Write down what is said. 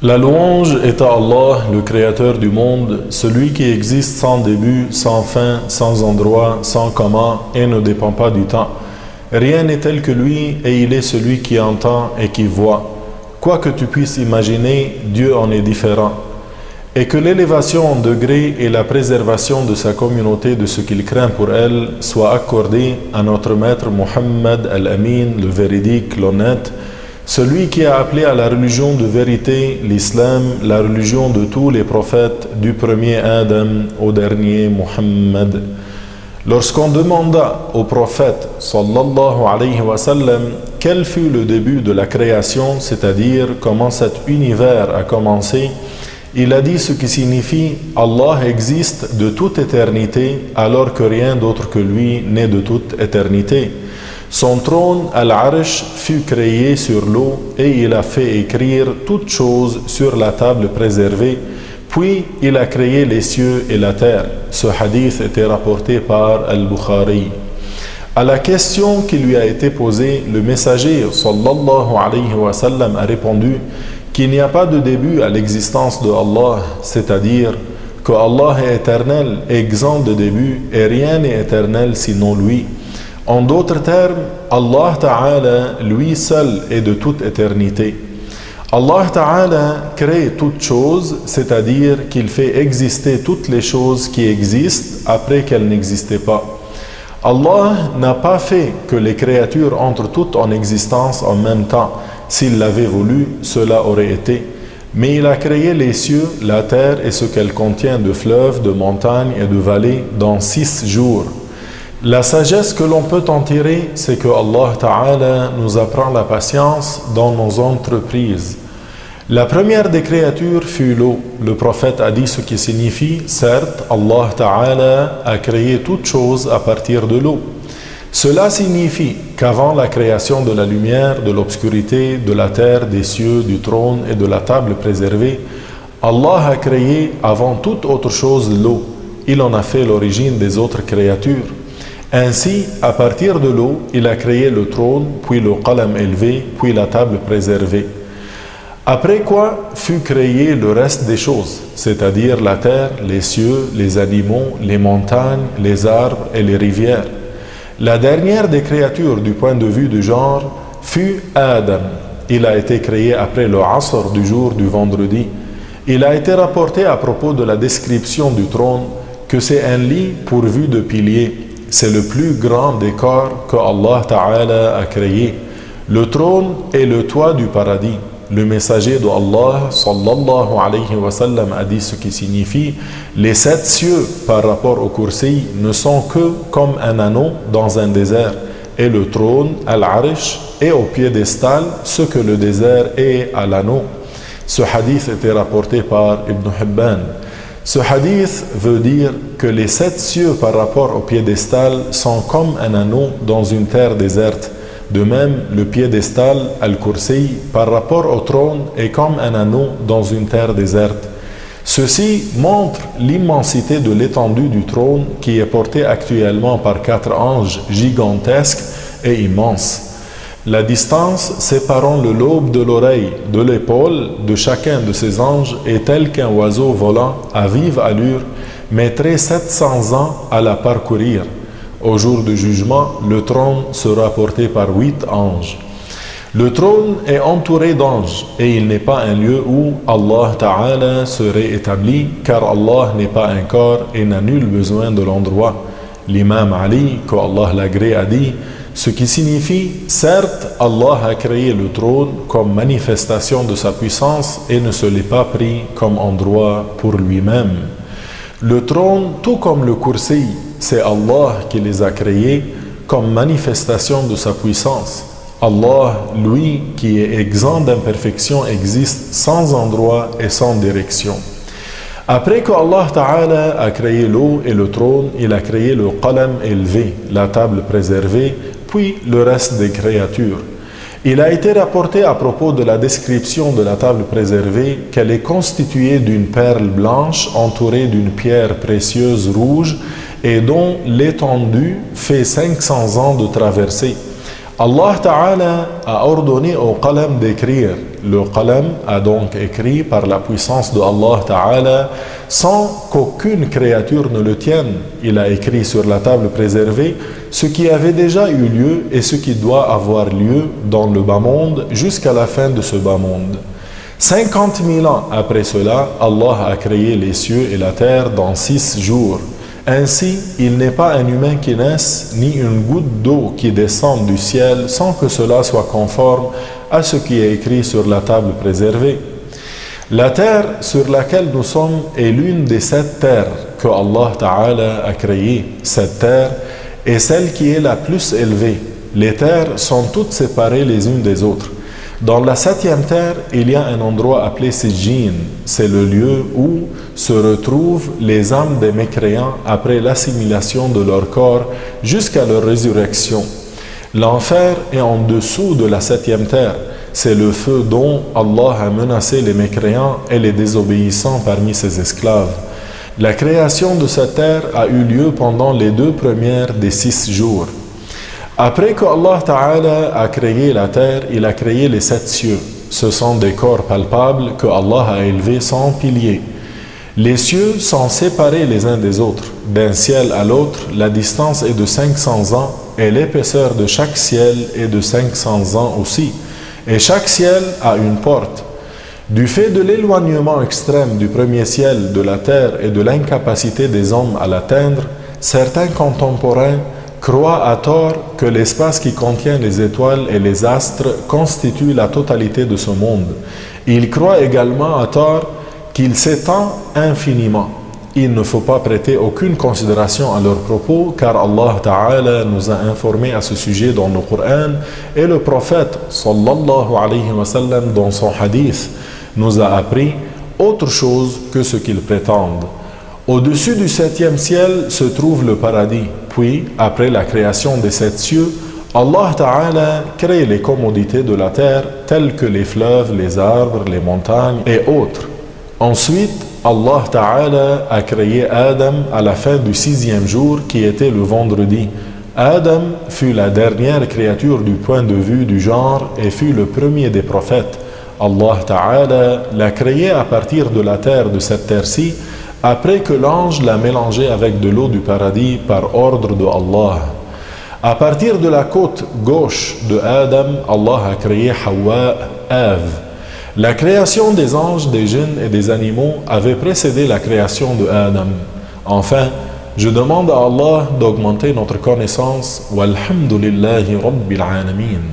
La louange est à Allah, le Créateur du monde, celui qui existe sans début, sans fin, sans endroit, sans comment et ne dépend pas du temps. Rien n'est tel que lui et il est celui qui entend et qui voit. Quoi que tu puisses imaginer, Dieu en est différent. Et que l'élévation en degré et la préservation de sa communauté de ce qu'il craint pour elle soient accordées à notre maître Muhammad al-Amin, le véridique, l'honnête, celui qui a appelé à la religion de vérité, l'islam, la religion de tous les prophètes, du premier Adam au dernier Muhammad. Lorsqu'on demanda au prophète sallallahu alayhi wa sallam quel fut le début de la création, c'est-à-dire comment cet univers a commencé, il a dit ce qui signifie Allah existe de toute éternité alors que rien d'autre que lui n'est de toute éternité. Son trône, Al-Arsh, fut créé sur l'eau et il a fait écrire toutes choses sur la table préservée. Puis il a créé les cieux et la terre. Ce hadith était rapporté par Al-Bukhari. À la question qui lui a été posée, le messager sallallahu alayhi wa sallam a répondu qu'il n'y a pas de début à l'existence de Allah, c'est-à-dire que Allah est éternel, exempt de début, et rien n'est éternel sinon lui. En d'autres termes, Allah Ta'ala, lui seul, est de toute éternité. Allah Ta'ala crée toutes choses, c'est-à-dire qu'il fait exister toutes les choses qui existent après qu'elles n'existaient pas. Allah n'a pas fait que les créatures entrent toutes en existence en même temps. S'il l'avait voulu, cela aurait été. Mais il a créé les cieux, la terre et ce qu'elle contient de fleuves, de montagnes et de vallées dans 6 jours. La sagesse que l'on peut en tirer, c'est que Allah Ta'ala nous apprend la patience dans nos entreprises. La première des créatures fut l'eau. Le prophète a dit ce qui signifie, certes, Allah Ta'ala a créé toutes choses à partir de l'eau. Cela signifie qu'avant la création de la lumière, de l'obscurité, de la terre, des cieux, du trône et de la table préservée, Allah a créé avant toute autre chose l'eau. Il en a fait l'origine des autres créatures. Ainsi, à partir de l'eau, il a créé le trône, puis le qalam élevé, puis la table préservée. Après quoi fut créé le reste des choses, c'est-à-dire la terre, les cieux, les animaux, les montagnes, les arbres et les rivières. La dernière des créatures du point de vue du genre fut Adam. Il a été créé après le Asr du jour du vendredi. Il a été rapporté à propos de la description du trône que c'est un lit pourvu de piliers. C'est le plus grand des corps que Allah Ta'ala a créé. Le trône est le toit du paradis. Le messager d'Allah sallallahu alayhi wa sallam a dit ce qui signifie les 7 cieux par rapport au kursi ne sont que comme un anneau dans un désert et le trône, Al-Arish, est au piédestal ce que le désert est à l'anneau. Ce hadith était rapporté par Ibn Hibban. Ce hadith veut dire que les 7 cieux par rapport au piédestal sont comme un anneau dans une terre déserte. De même, le piédestal, Al-Kursi, par rapport au trône, est comme un anneau dans une terre déserte. Ceci montre l'immensité de l'étendue du trône qui est porté actuellement par 4 anges gigantesques et immenses. La distance séparant le lobe de l'oreille de l'épaule de chacun de ces anges est telle qu'un oiseau volant à vive allure mettrait 700 ans à la parcourir. Au jour du jugement, le trône sera porté par 8 anges. Le trône est entouré d'anges et il n'est pas un lieu où Allah Ta'ala serait établi car Allah n'est pas un corps et n'a nul besoin de l'endroit. L'imam Ali, qu'Allah l'agrée, a dit ce qui signifie, certes, Allah a créé le trône comme manifestation de sa puissance et ne se l'est pas pris comme endroit pour lui-même. Le trône, tout comme le kursi, c'est Allah qui les a créés comme manifestation de sa puissance. Allah, lui, qui est exempt d'imperfection, existe sans endroit et sans direction. Après que Allah Ta'ala a créé l'eau et le trône, il a créé le qalam élevé, la table préservée, puis le reste des créatures. Il a été rapporté à propos de la description de la table préservée qu'elle est constituée d'une perle blanche entourée d'une pierre précieuse rouge et dont l'étendue fait 500 ans de traversée. Allah Ta'ala a ordonné au qalam d'écrire. Le qalam a donc écrit par la puissance de Allah Ta'ala sans qu'aucune créature ne le tienne. Il a écrit sur la table préservée ce qui avait déjà eu lieu et ce qui doit avoir lieu dans le bas monde jusqu'à la fin de ce bas monde. 50 000 ans après cela, Allah a créé les cieux et la terre dans 6 jours. Ainsi, il n'est pas un humain qui naisse, ni une goutte d'eau qui descende du ciel sans que cela soit conforme à ce qui est écrit sur la table préservée. La terre sur laquelle nous sommes est l'une des 7 terres que Allah Ta'ala a créées. Cette terre est celle qui est la plus élevée. Les terres sont toutes séparées les unes des autres. Dans la 7e terre, il y a un endroit appelé Sijjin. C'est le lieu où se retrouvent les âmes des mécréants après l'assimilation de leur corps jusqu'à leur résurrection. L'enfer est en dessous de la 7e terre. C'est le feu dont Allah a menacé les mécréants et les désobéissants parmi ses esclaves. La création de cette terre a eu lieu pendant les 2 premières des 6 jours. Après que Allah Ta'ala a créé la terre, il a créé les 7 cieux. Ce sont des corps palpables que Allah a élevés sans piliers. Les cieux sont séparés les uns des autres. D'un ciel à l'autre, la distance est de 500 ans et l'épaisseur de chaque ciel est de 500 ans aussi. Et chaque ciel a une porte. Du fait de l'éloignement extrême du premier ciel de la terre et de l'incapacité des hommes à l'atteindre, certains contemporains croient à tort que l'espace qui contient les étoiles et les astres constitue la totalité de ce monde. Ils croient également à tort qu'il s'étend infiniment. Il ne faut pas prêter aucune considération à leurs propos car Allah Ta'ala nous a informés à ce sujet dans le Coran et le prophète sallallahu alayhi wa sallam dans son hadith nous a appris autre chose que ce qu'ils prétendent. Au-dessus du 7e ciel se trouve le paradis. Puis, après la création des 7 cieux, Allah Ta'ala crée les commodités de la terre telles que les fleuves, les arbres, les montagnes et autres. Ensuite, Allah Ta'ala a créé Adam à la fin du 6e jour qui était le vendredi. Adam fut la dernière créature du point de vue du genre et fut le premier des prophètes. Allah Ta'ala l'a créé à partir de la terre de cette terre-ci après que l'ange l'a mélangé avec de l'eau du paradis par ordre de Allah. À partir de la côte gauche de Adam, Allah a créé Hawa, Ève. La création des anges, des djinns et des animaux avait précédé la création de Adam. Enfin, je demande à Allah d'augmenter notre connaissance. Walhamdulillahi Rabbil Alamin.